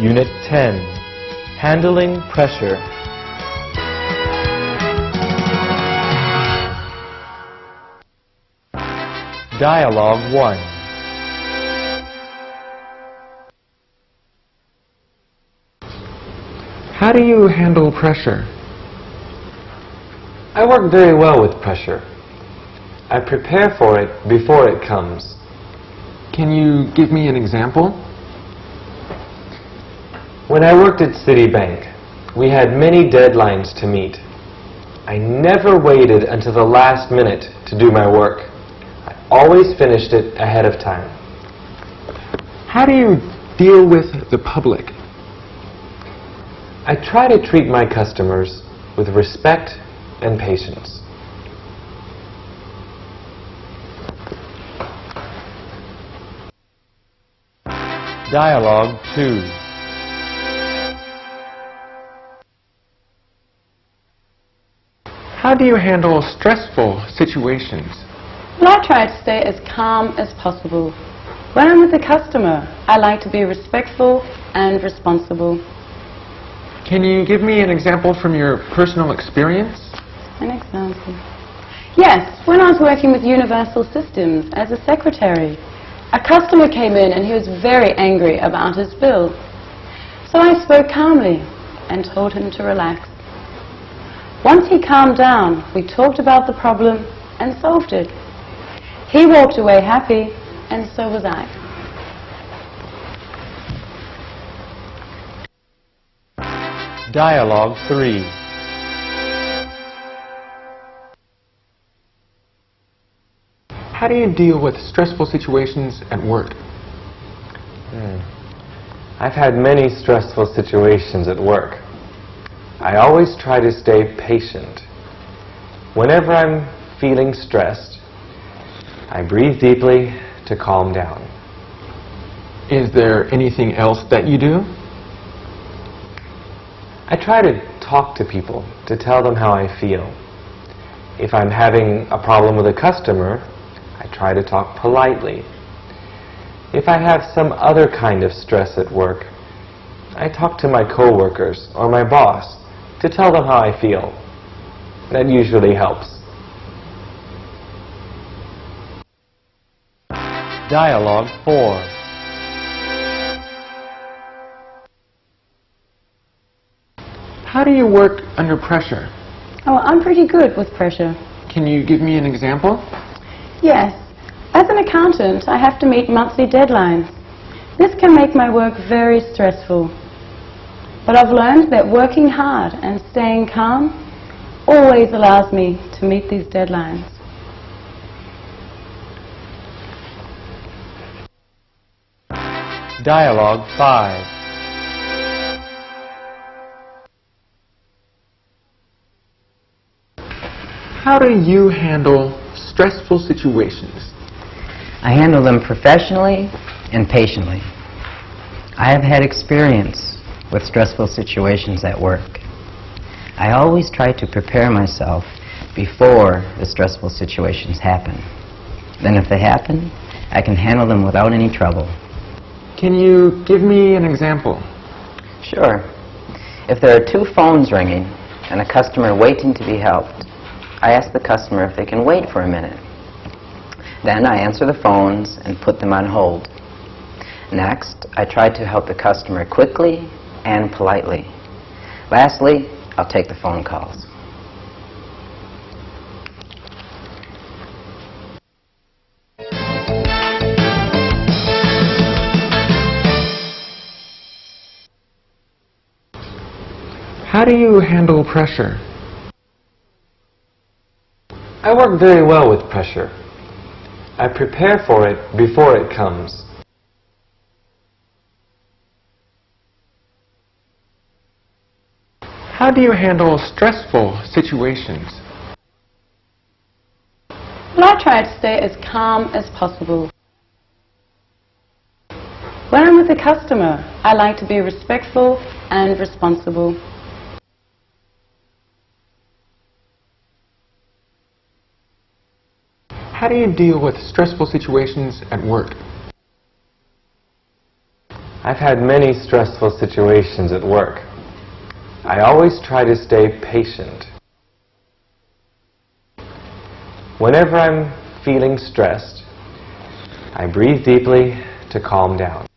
Unit 10, Handling Pressure. Dialogue 1. How do you handle pressure? I work very well with pressure. I prepare for it before it comes. Can you give me an example? When I worked at Citibank, we had many deadlines to meet. I never waited until the last minute to do my work. I always finished it ahead of time. How do you deal with the public? I try to treat my customers with respect and patience. Dialogue 2. How do you handle stressful situations? Well, I try to stay as calm as possible. When I'm with a customer, I like to be respectful and responsible. Can you give me an example from your personal experience? An example? Yes, when I was working with Universal Systems as a secretary, a customer came in and he was very angry about his bill. So I spoke calmly and told him to relax. Once he calmed down, we talked about the problem and solved it. He walked away happy, and so was I. Dialogue 3. How do you deal with stressful situations at work? I've had many stressful situations at work. I always try to stay patient. Whenever I'm feeling stressed, I breathe deeply to calm down. Is there anything else that you do? I try to talk to people to tell them how I feel. If I'm having a problem with a customer, I try to talk politely. If I have some other kind of stress at work, I talk to my coworkers or my boss to tell them how I feel. That usually helps. Dialogue 4. How do you work under pressure? Oh, I'm pretty good with pressure. Can you give me an example? Yes. As an accountant, I have to meet monthly deadlines. This can make my work very stressful. But I've learned that working hard and staying calm always allows me to meet these deadlines. Dialogue 5. How do you handle stressful situations? I handle them professionally and patiently. I have had experience with stressful situations at work. I always try to prepare myself before the stressful situations happen. Then if they happen, I can handle them without any trouble. Can you give me an example? Sure. If there are two phones ringing and a customer waiting to be helped, I ask the customer if they can wait for a minute. Then I answer the phones and put them on hold. Next, I try to help the customer quickly and politely. Lastly, I'll take the phone calls. How do you handle pressure? I work very well with pressure. I prepare for it before it comes. How do you handle stressful situations? Well, I try to stay as calm as possible. When I'm with a customer, I like to be respectful and responsible. How do you deal with stressful situations at work? I've had many stressful situations at work. I always try to stay patient. Whenever I'm feeling stressed, I breathe deeply to calm down.